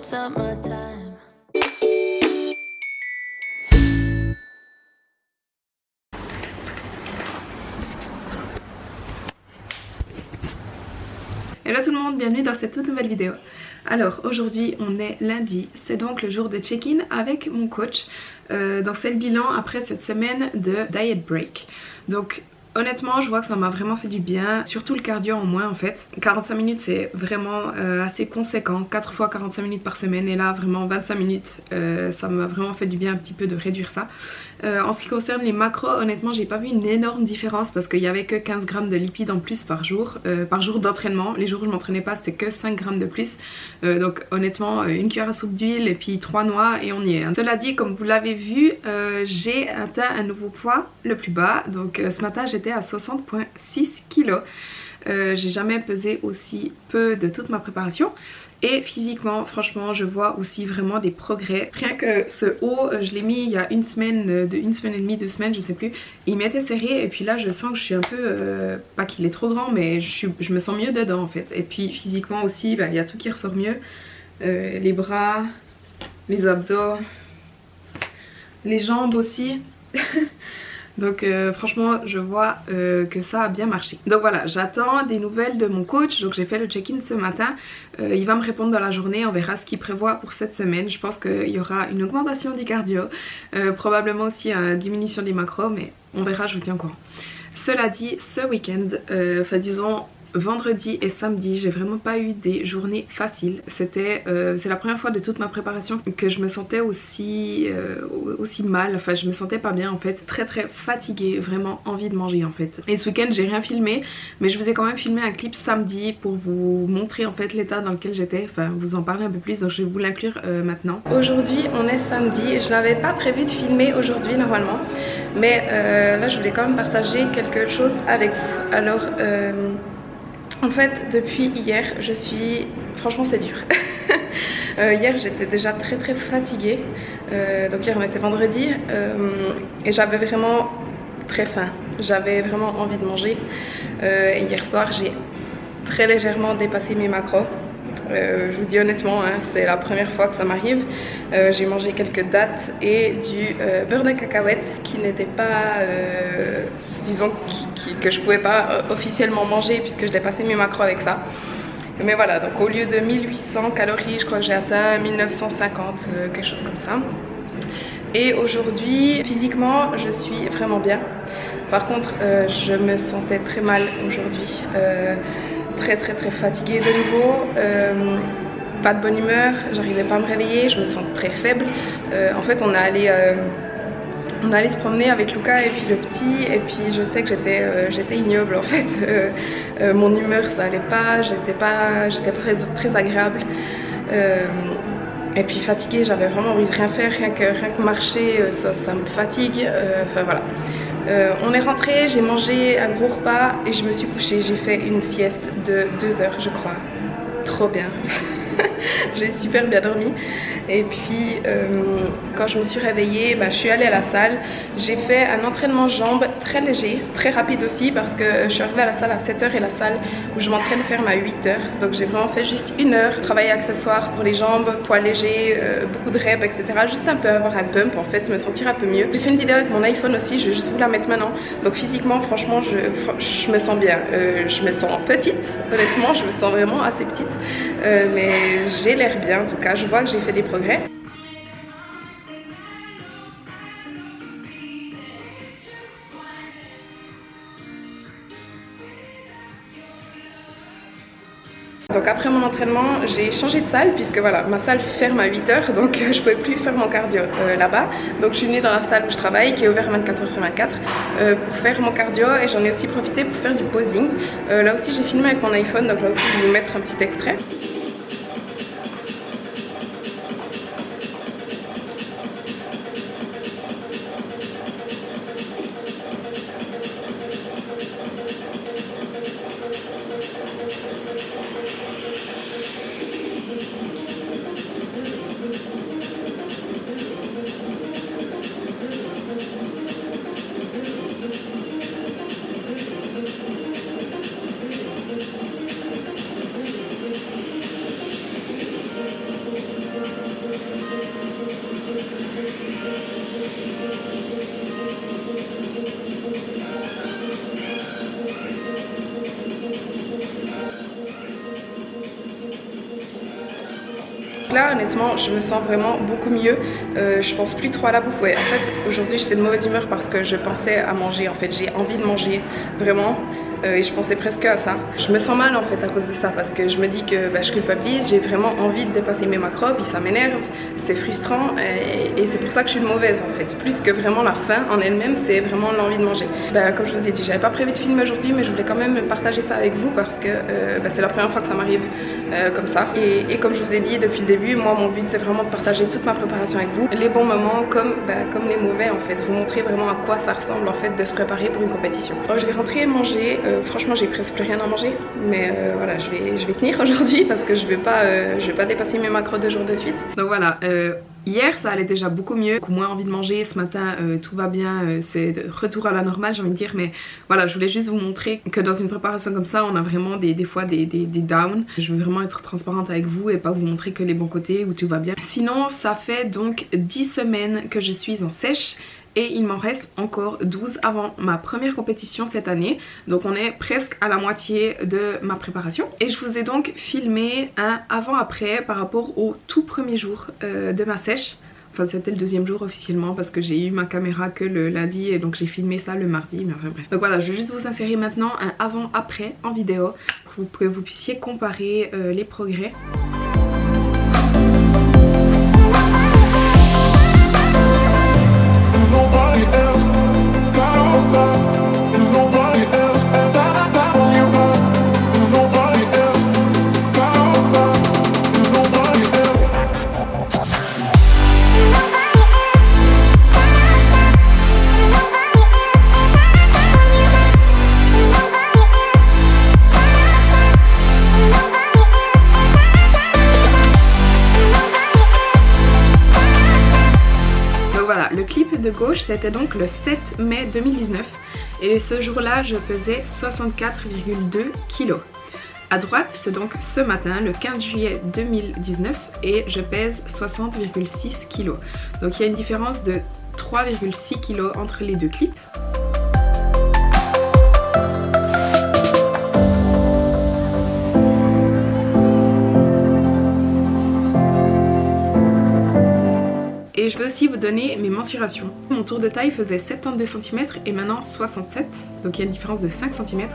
summertime. Hello tout le monde, bienvenue dans cette toute nouvelle vidéo. Alors aujourd'hui on est lundi, c'est donc le jour de check-in avec mon coach. Donc c'est le bilan après cette semaine de diet break. Donc honnêtement je vois que ça m'a vraiment fait du bien, surtout le cardio en moins en fait. 45 minutes c'est vraiment assez conséquent, 4 fois 45 minutes par semaine et là vraiment 25 minutes, ça m'a vraiment fait du bien un petit peu de réduire ça. En ce qui concerne les macros, honnêtement j'ai pas vu une énorme différence parce qu'il y avait que 15 grammes de lipides en plus par jour d'entraînement. Les jours où je m'entraînais pas c'était que 5 grammes de plus. Donc honnêtement une cuillère à soupe d'huile et puis 3 noix et on y est. Cela dit, comme vous l'avez vu, j'ai atteint un nouveau poids, le plus bas. Donc ce matin j'étais à 60,6 kg. J'ai jamais pesé aussi peu de toute ma préparation. Et physiquement, franchement, je vois aussi vraiment des progrès. Rien que ce haut, je l'ai mis il y a une semaine et demie, 2 semaines, je sais plus. Il m'était serré et puis là, je sens que je suis un peu... pas qu'il est trop grand, mais je me sens mieux dedans en fait. Et puis physiquement aussi, il y a tout qui ressort mieux. Les bras, les abdos, les jambes aussi. Donc franchement je vois que ça a bien marché. Donc voilà, j'attends des nouvelles de mon coach. Donc j'ai fait le check-in ce matin. Il va me répondre dans la journée, on verra ce qu'il prévoit pour cette semaine. Je pense qu'il y aura une augmentation du cardio, probablement aussi une diminution des macros, mais on verra, je vous tiens au courant. Cela dit, ce week-end, enfin disons vendredi et samedi, j'ai vraiment pas eu des journées faciles. C'est la première fois de toute ma préparation que je me sentais aussi mal, enfin je me sentais pas bien en fait, très fatiguée, vraiment envie de manger en fait. Et ce week-end j'ai rien filmé, mais je vous ai quand même filmé un clip samedi pour vous montrer en fait l'état dans lequel j'étais, enfin vous en parler un peu plus, donc je vais vous l'inclure maintenant. Aujourd'hui on est samedi, je n'avais pas prévu de filmer aujourd'hui normalement, mais là je voulais quand même partager quelque chose avec vous. Alors en fait, depuis hier, je suis... Franchement, c'est dur. Hier, j'étais déjà très fatiguée. Donc hier, on était vendredi. Et j'avais vraiment très faim. J'avais vraiment envie de manger. Et hier soir, j'ai très légèrement dépassé mes macros. Je vous dis honnêtement, hein, c'est la première fois que ça m'arrive. J'ai mangé quelques dattes et du beurre de cacahuète qui n'était pas, disons, que je pouvais pas officiellement manger puisque je dépassais mes macros avec ça. Mais voilà, donc au lieu de 1800 calories, je crois que j'ai atteint 1950, quelque chose comme ça. Et aujourd'hui, physiquement, je suis vraiment bien. Par contre, je me sentais très mal aujourd'hui. Très fatiguée de nouveau, pas de bonne humeur, j'arrivais pas à me réveiller, je me sens très faible. En fait on allait se promener avec Luca et puis le petit, et puis je sais que j'étais ignoble en fait. Mon humeur ça allait pas, j'étais pas très agréable. Et puis fatiguée, j'avais vraiment envie de rien faire, rien que marcher, ça me fatigue, enfin voilà. On est rentré, j'ai mangé un gros repas et je me suis couchée. J'ai fait une sieste de 2 heures je crois. Trop bien. J'ai super bien dormi. Et puis quand je me suis réveillée, je suis allée à la salle. J'ai fait un entraînement jambes très léger, très rapide aussi parce que je suis arrivée à la salle à 7 h et la salle où je m'entraîne ferme à 8 h. Donc j'ai vraiment fait juste 1 heure, travailler accessoires pour les jambes, poids légers, beaucoup de reps, etc. Juste un peu avoir un pump en fait, me sentir un peu mieux. J'ai fait une vidéo avec mon iPhone aussi, je vais juste vous la mettre maintenant. Donc physiquement franchement je me sens bien. Je me sens petite, honnêtement je me sens vraiment assez petite. Mais j'ai l'air bien en tout cas, je vois que j'ai fait des progrès. Donc après mon entraînement, j'ai changé de salle puisque voilà, ma salle ferme à 8 h, donc je pouvais plus faire mon cardio là-bas. Donc je suis venue dans la salle où je travaille qui est ouverte 24 h sur 24 pour faire mon cardio, et j'en ai aussi profité pour faire du posing. Là aussi j'ai filmé avec mon iPhone, donc là aussi je vais vous mettre un petit extrait. Là honnêtement je me sens vraiment beaucoup mieux, je pense plus trop à la bouffe. Ouais, en fait aujourd'hui j'étais de mauvaise humeur parce que je pensais à manger, en fait j'ai envie de manger vraiment. Et je pensais presque à ça. Je me sens mal en fait à cause de ça parce que je me dis que je culpabilise, j'ai vraiment envie de dépasser mes macros, puis ça m'énerve, c'est frustrant et c'est pour ça que je suis mauvaise en fait. Plus que vraiment la faim en elle-même, c'est vraiment l'envie de manger. Comme je vous ai dit, j'avais pas prévu de filmer aujourd'hui mais je voulais quand même partager ça avec vous parce que c'est la première fois que ça m'arrive comme ça. Et comme je vous ai dit depuis le début, moi mon but c'est vraiment de partager toute ma préparation avec vous. Les bons moments comme les mauvais en fait. Vous montrer vraiment à quoi ça ressemble en fait de se préparer pour une compétition. Donc je vais rentrer et manger. Franchement j'ai presque plus rien à manger mais voilà je vais tenir aujourd'hui parce que je vais pas dépasser mes macros 2 jours de suite. Donc voilà, hier ça allait déjà beaucoup mieux, beaucoup moins envie de manger. Ce matin tout va bien, c'est retour à la normale j'ai envie de dire. Mais voilà, je voulais juste vous montrer que dans une préparation comme ça on a vraiment des fois des downs. Je veux vraiment être transparente avec vous et pas vous montrer que les bons côtés où tout va bien. Sinon ça fait donc 10 semaines que je suis en sèche et il m'en reste encore 12 avant ma première compétition cette année. Donc on est presque à la moitié de ma préparation. Et je vous ai donc filmé un avant-après par rapport au tout premier jour de ma sèche. Enfin c'était le 2e jour officiellement parce que j'ai eu ma caméra que le lundi et donc j'ai filmé ça le mardi, mais enfin bref. Donc voilà, je vais juste vous insérer maintenant un avant-après en vidéo pour que vous puissiez comparer les progrès. Le clip de gauche c'était donc le 7 mai 2019 et ce jour là je pesais 64,2 kg. À droite c'est donc ce matin le 15 juillet 2019 et je pèse 60,6 kg. Donc il y a une différence de 3,6 kg entre les deux clips. Et je vais aussi vous donner mes mensurations. Mon tour de taille faisait 72 cm et maintenant 67, donc il y a une différence de 5 cm.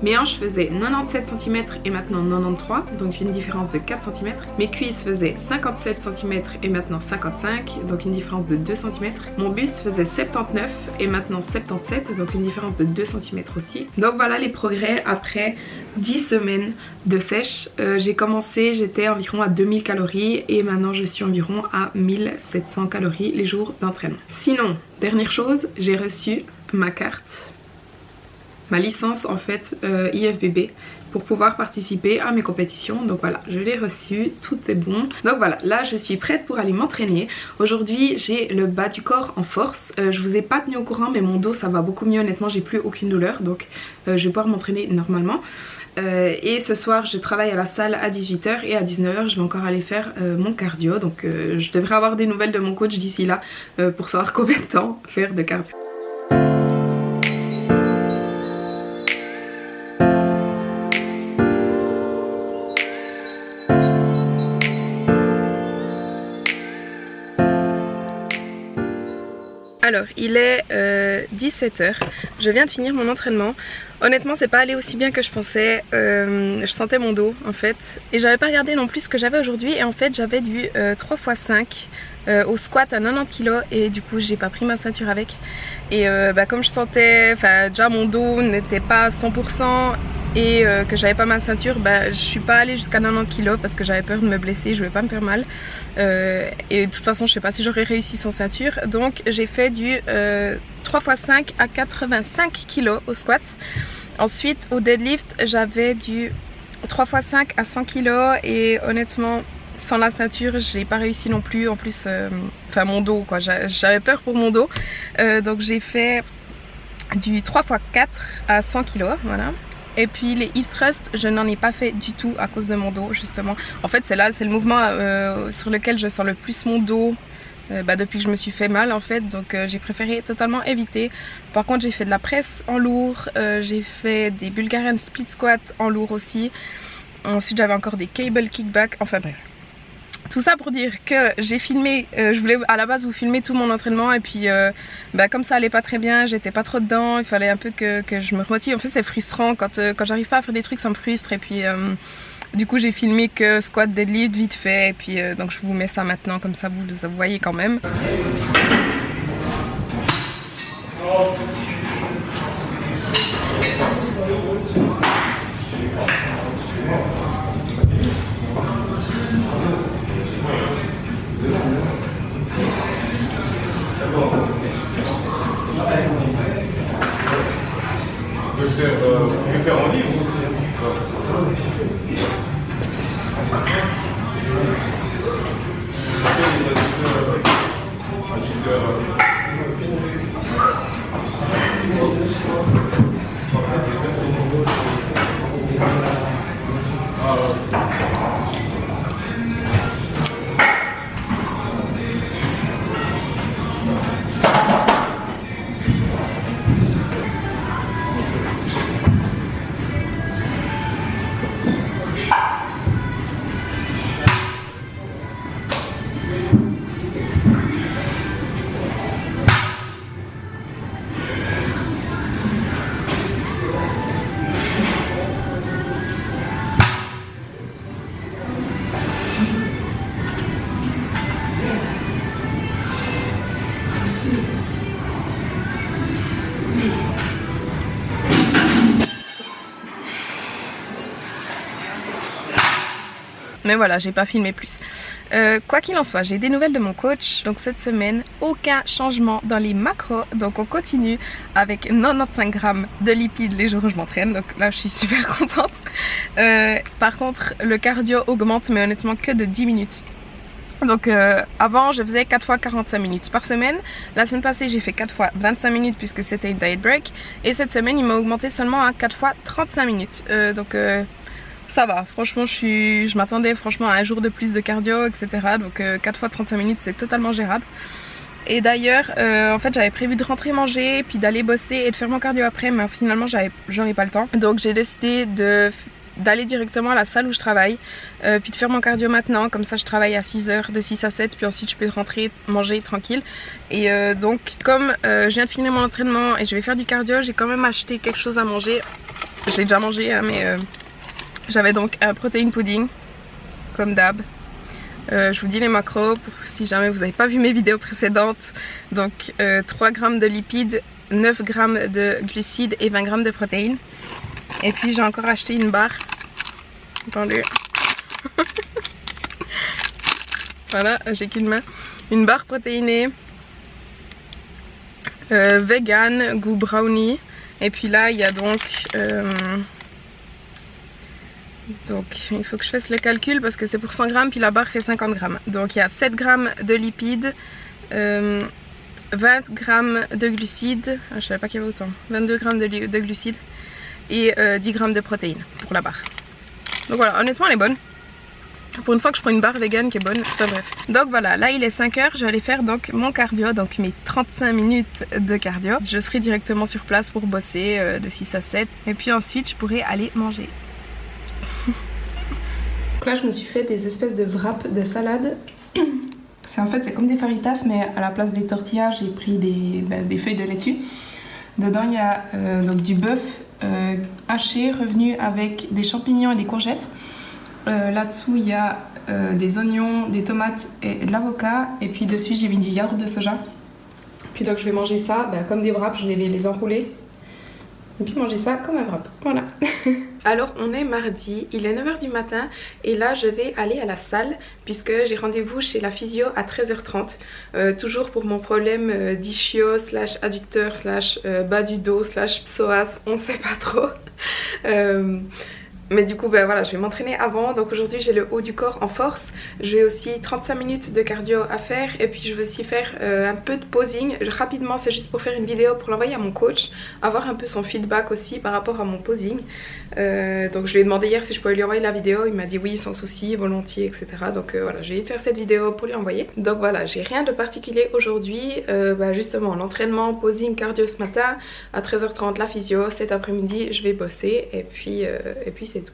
Mes hanches faisaient 97 cm et maintenant 93, donc une différence de 4 cm. Mes cuisses faisaient 57 cm et maintenant 55, donc une différence de 2 cm. Mon buste faisait 79 et maintenant 77, donc une différence de 2 cm aussi. Donc voilà les progrès après 10 semaines de sèche. J'ai commencé, j'étais environ à 2000 calories et maintenant je suis environ à 1700 calories les jours d'entraînement. Sinon, dernière chose, j'ai reçu ma carte, ma licence en fait IFBB pour pouvoir participer à mes compétitions. Donc voilà, je l'ai reçu, tout est bon. Donc voilà, là je suis prête pour aller m'entraîner. Aujourd'hui j'ai le bas du corps en force. Je vous ai pas tenu au courant mais mon dos ça va beaucoup mieux honnêtement, j'ai plus aucune douleur donc je vais pouvoir m'entraîner normalement. Et ce soir je travaille à la salle à 18 h et à 19 h je vais encore aller faire mon cardio. Donc je devrais avoir des nouvelles de mon coach d'ici là pour savoir combien de temps faire de cardio. Alors il est 17 h, je viens de finir mon entraînement. Honnêtement c'est pas allé aussi bien que je pensais, je sentais mon dos en fait. Et j'avais pas regardé non plus ce que j'avais aujourd'hui et en fait j'avais du 3x5 au squat à 90 kg et du coup j'ai pas pris ma ceinture avec. Et comme je sentais, déjà mon dos n'était pas à 100% et que j'avais pas ma ceinture, je suis pas allée jusqu'à 90 kg parce que j'avais peur de me blesser, je voulais pas me faire mal. Et de toute façon je sais pas si j'aurais réussi sans ceinture, donc j'ai fait du 3x5 à 85 kg au squat. Ensuite au deadlift j'avais du 3x5 à 100 kg et honnêtement sans la ceinture j'ai pas réussi non plus. En plus mon dos quoi, j'avais peur pour mon dos, donc j'ai fait du 3x4 à 100 kg, voilà. Et puis les hip thrusts, je n'en ai pas fait du tout à cause de mon dos justement. En fait c'est le mouvement sur lequel je sens le plus mon dos depuis que je me suis fait mal en fait. Donc j'ai préféré totalement éviter. Par contre j'ai fait de la presse en lourd, j'ai fait des Bulgarian split squat en lourd aussi. Ensuite j'avais encore des cable kickback, enfin bref. tout ça pour dire que j'ai filmé, je voulais à la base vous filmer tout mon entraînement et puis comme ça allait pas très bien, j'étais pas trop dedans, il fallait un peu que je me remotive. En fait c'est frustrant quand j'arrive pas à faire des trucs, ça me frustre et puis du coup j'ai filmé que squat deadlift vite fait et puis donc je vous mets ça maintenant comme ça vous voyez quand même. Je vais faire en livre aussi. Mais voilà, j'ai pas filmé plus. Quoi qu'il en soit, j'ai des nouvelles de mon coach. Donc cette semaine, aucun changement dans les macros. Donc on continue avec 95 grammes de lipides les jours où je m'entraîne. Donc là, je suis super contente. Par contre, le cardio augmente, mais honnêtement que de 10 minutes. Donc avant, je faisais 4 fois 45 minutes par semaine. La semaine passée, j'ai fait 4 fois 25 minutes puisque c'était une diet break. Et cette semaine, il m'a augmenté seulement à 4 fois 35 minutes. Ça va, franchement je m'attendais franchement à un jour de plus de cardio, etc. Donc 4 fois 35 minutes c'est totalement gérable. Et d'ailleurs, en fait j'avais prévu de rentrer manger, puis d'aller bosser et de faire mon cardio après, mais finalement j'aurais pas le temps. Donc j'ai décidé d'aller directement à la salle où je travaille, puis de faire mon cardio maintenant, comme ça je travaille à 6h, de 6 à 7, puis ensuite je peux rentrer manger tranquille. Et donc comme je viens de finir mon entraînement et je vais faire du cardio, j'ai quand même acheté quelque chose à manger. Je l'ai déjà mangé hein, mais... J'avais donc un protein pudding, comme d'hab. Je vous dis les macros pour si jamais vous n'avez pas vu mes vidéos précédentes. Donc 3 grammes de lipides, 9 grammes de glucides et 20 grammes de protéines. Et puis j'ai encore acheté une barre. Attendez. Voilà, j'ai qu'une main. Une barre protéinée, vegan, goût brownie. Et puis là il y a donc il faut que je fasse le calcul parce que c'est pour 100 grammes puis la barre fait 50 grammes. Donc il y a 7 grammes de lipides, 20 grammes de glucides, je savais pas qu'il y avait autant, 22 grammes de glucides et 10 grammes de protéines pour la barre. Donc voilà, honnêtement elle est bonne. Pour une fois que je prends une barre vegan qui est bonne, enfin bref. Donc voilà, là il est 5h, je vais aller faire donc mon cardio, donc mes 35 minutes de cardio. Je serai directement sur place pour bosser de 6 à 7 et puis ensuite je pourrai aller manger. Donc là je me suis fait des espèces de wraps de salade. C'est comme des fajitas mais à la place des tortillas j'ai pris des feuilles de laitue. Dedans il y a donc du bœuf haché revenu avec des champignons et des courgettes. Là-dessous il y a des oignons, des tomates et de l'avocat. Et puis dessus j'ai mis du yaourt de soja. Puis donc je vais manger ça comme des wraps, je vais les enrouler. Et puis manger ça comme un wrap, voilà. Alors on est mardi, il est 9h du matin et là je vais aller à la salle puisque j'ai rendez-vous chez la physio à 13h30. Toujours pour mon problème d'ischio / adducteur / bas du dos / psoas, on sait pas trop. Mais du coup voilà, je vais m'entraîner avant. Donc aujourd'hui j'ai le haut du corps en force. J'ai aussi 35 minutes de cardio à faire. Et puis je vais aussi faire un peu de posing. Rapidement, c'est juste pour faire une vidéo pour l'envoyer à mon coach. Avoir un peu son feedback aussi par rapport à mon posing. Donc je lui ai demandé hier si je pouvais lui envoyer la vidéo. Il m'a dit oui sans souci, volontiers, etc. Donc voilà, j'ai essayé de faire cette vidéo pour lui envoyer. Donc voilà, j'ai rien de particulier aujourd'hui. Justement l'entraînement, posing, cardio ce matin. À 13h30 la physio. Cet après-midi je vais bosser. Et puis c'est tout.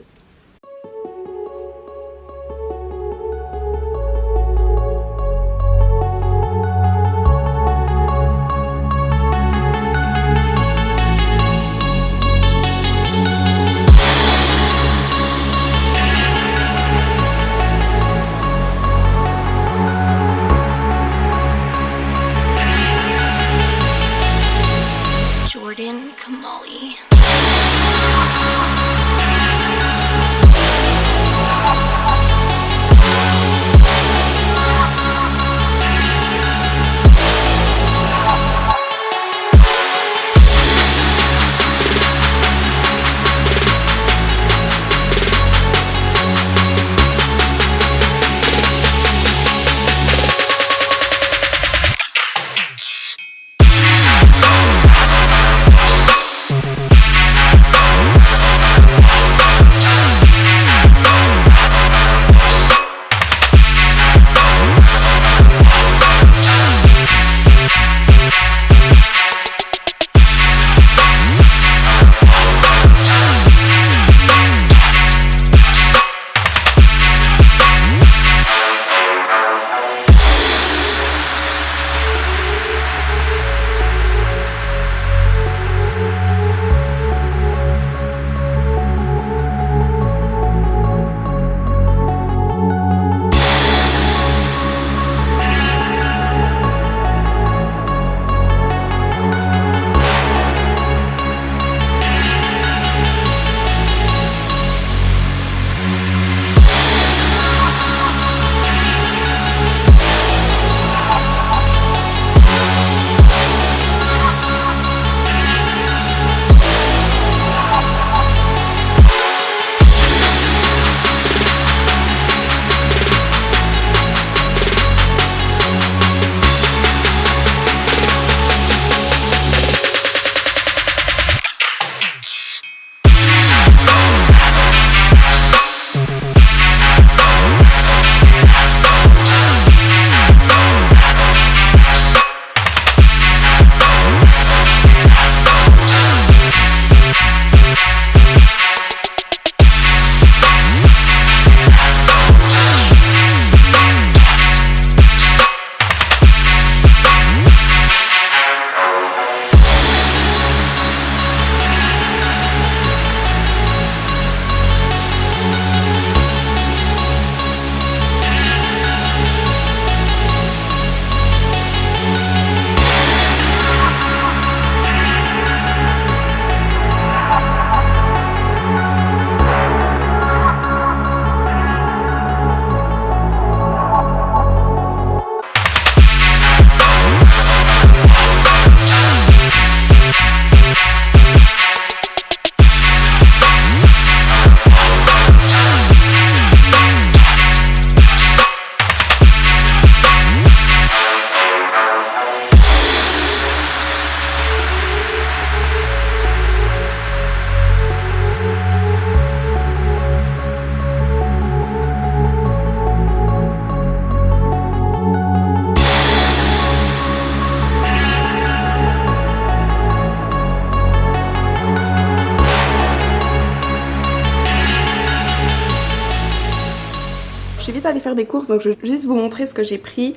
aller faire des courses, donc je vais juste vous montrer ce que j'ai pris.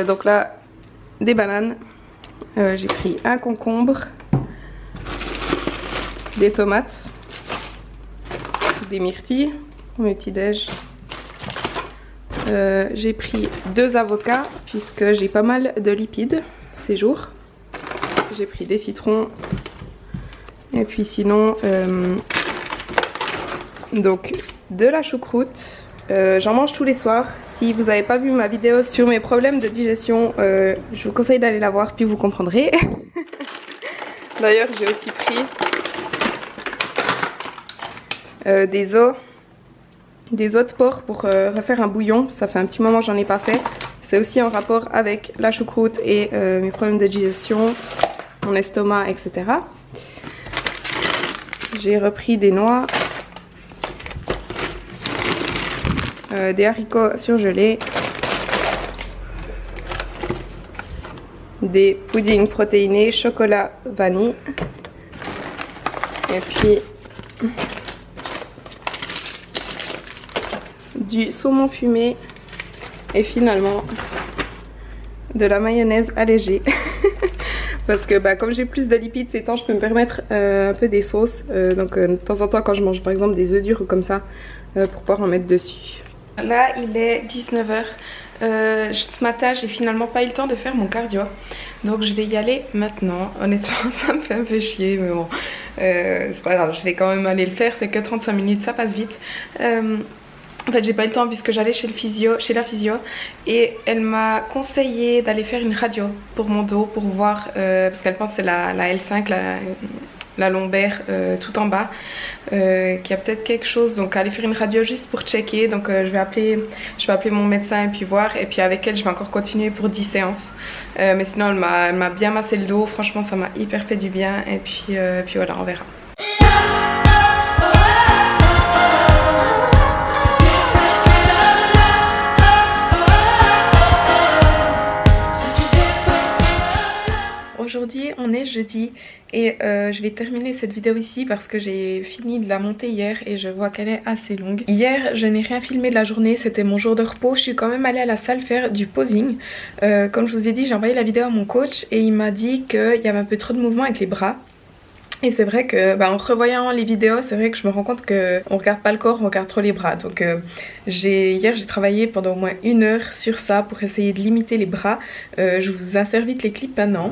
Donc là, des bananes, j'ai pris un concombre, des tomates, des myrtilles pour mes petits déj. J'ai pris 2 avocats puisque j'ai pas mal de lipides ces jours. J'ai pris des citrons et puis sinon donc de la choucroute. J'en mange tous les soirs. Si vous n'avez pas vu ma vidéo sur mes problèmes de digestion, je vous conseille d'aller la voir puis vous comprendrez. D'ailleurs j'ai aussi pris des os de porc pour refaire un bouillon. Ça fait un petit moment que j'en ai pas fait. C'est aussi en rapport avec la choucroute et mes problèmes de digestion, mon estomac, etc. J'ai repris des noix, des haricots surgelés, des puddings protéinés, chocolat, vanille, et puis du saumon fumé et finalement de la mayonnaise allégée. Parce que comme j'ai plus de lipides ces temps, je peux me permettre un peu des sauces. Donc de temps en temps quand je mange par exemple des œufs durs ou comme ça, pour pouvoir en mettre dessus. Là il est 19h. Ce matin j'ai finalement pas eu le temps de faire mon cardio. Donc je vais y aller maintenant. Honnêtement ça me fait un peu chier mais bon. C'est pas grave, je vais quand même aller le faire. C'est que 35 minutes, ça passe vite. En fait j'ai pas eu le temps puisque j'allais chez la physio et elle m'a conseillé d'aller faire une radio pour mon dos pour voir parce qu'elle pense que c'est la L5, la lombaire tout en bas, qu'il y a peut-être quelque chose, donc aller faire une radio juste pour checker. Donc je vais appeler mon médecin et puis voir, et puis avec elle je vais encore continuer pour 10 séances. Mais sinon elle m'a bien massé le dos, franchement ça m'a hyper fait du bien, et puis voilà, on verra. Aujourd'hui on est jeudi et je vais terminer cette vidéo ici parce que j'ai fini de la monter hier et je vois qu'elle est assez longue. Hier je n'ai rien filmé de la journée, c'était mon jour de repos. Je suis quand même allée à la salle faire du posing. Comme je vous ai dit, j'ai envoyé la vidéo à mon coach et il m'a dit qu'il y avait un peu trop de mouvement avec les bras. Et c'est vrai que en revoyant les vidéos, c'est vrai que je me rends compte qu'on regarde pas le corps, on regarde trop les bras. Donc hier j'ai travaillé pendant au moins 1 heure sur ça pour essayer de limiter les bras. Je vous insère vite les clips maintenant.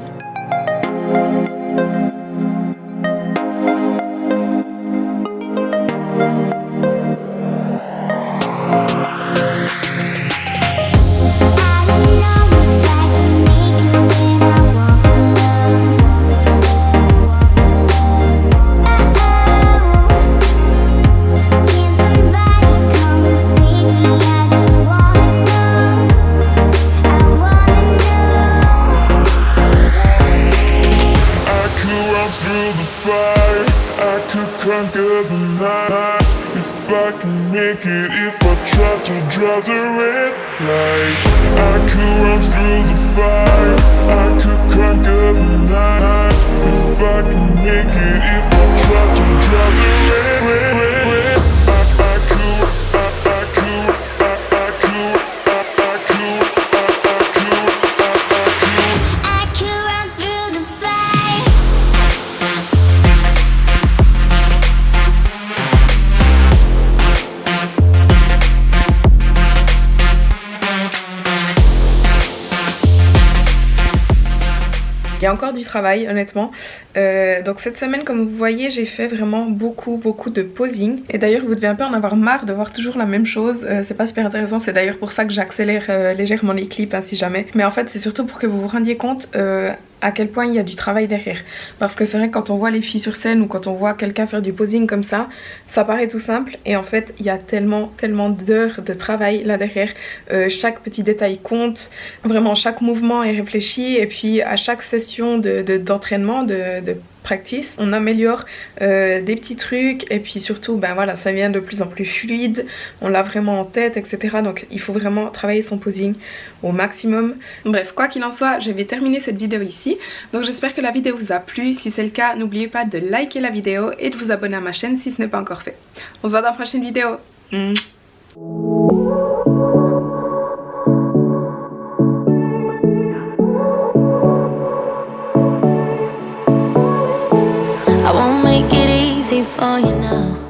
Conquer the night. If I can make it, if I try to draw the red light, I could run through the fire. I could conquer the night. If I can make it, if I try to draw the red. I could. Il y a encore du travail honnêtement. Donc cette semaine comme vous voyez j'ai fait vraiment beaucoup de posing. Et d'ailleurs vous devez un peu en avoir marre de voir toujours la même chose. C'est pas super intéressant, c'est d'ailleurs pour ça que j'accélère légèrement les clips si jamais. Mais en fait c'est surtout pour que vous vous rendiez compte à quel point il y a du travail derrière. Parce que c'est vrai que quand on voit les filles sur scène ou quand on voit quelqu'un faire du posing comme ça paraît tout simple et en fait il y a tellement d'heures de travail là derrière. Chaque petit détail compte, vraiment chaque mouvement est réfléchi et puis à chaque session d'entraînement, de practice, on améliore des petits trucs et puis surtout voilà, ça vient de plus en plus fluide, on l'a vraiment en tête, etc. Donc il faut vraiment travailler son posing au maximum. Bref, quoi qu'il en soit, je vais terminer cette vidéo ici. Donc j'espère que la vidéo vous a plu. Si c'est le cas, n'oubliez pas de liker la vidéo et de vous abonner à ma chaîne si ce n'est pas encore fait. On se voit dans la prochaine vidéo. ready for you now.